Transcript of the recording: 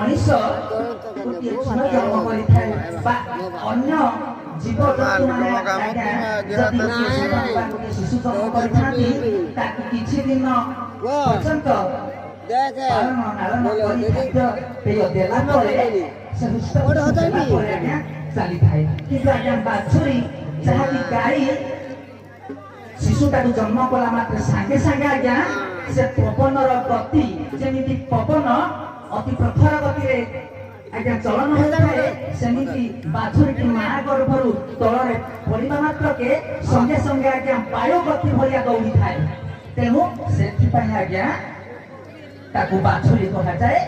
मनीष जन्म अन्य जीव शिशु जन्म किसी दिन पर्यंत चली था कि बाछुरी जहाँकि गाई शिशुटा जन्म कला मात्र सांगे सांगे आज्ञा से पवन गति जमी पवन अति प्रखर गति आज्ञा चलन होता सेमती बाछुरी की माँ गर्भर तल पड़ा मात्र के संगे संगे आज्ञा वायु गति भाया दौड़ी थाए तेणु से आज्ञा बाछुरी कह जाए।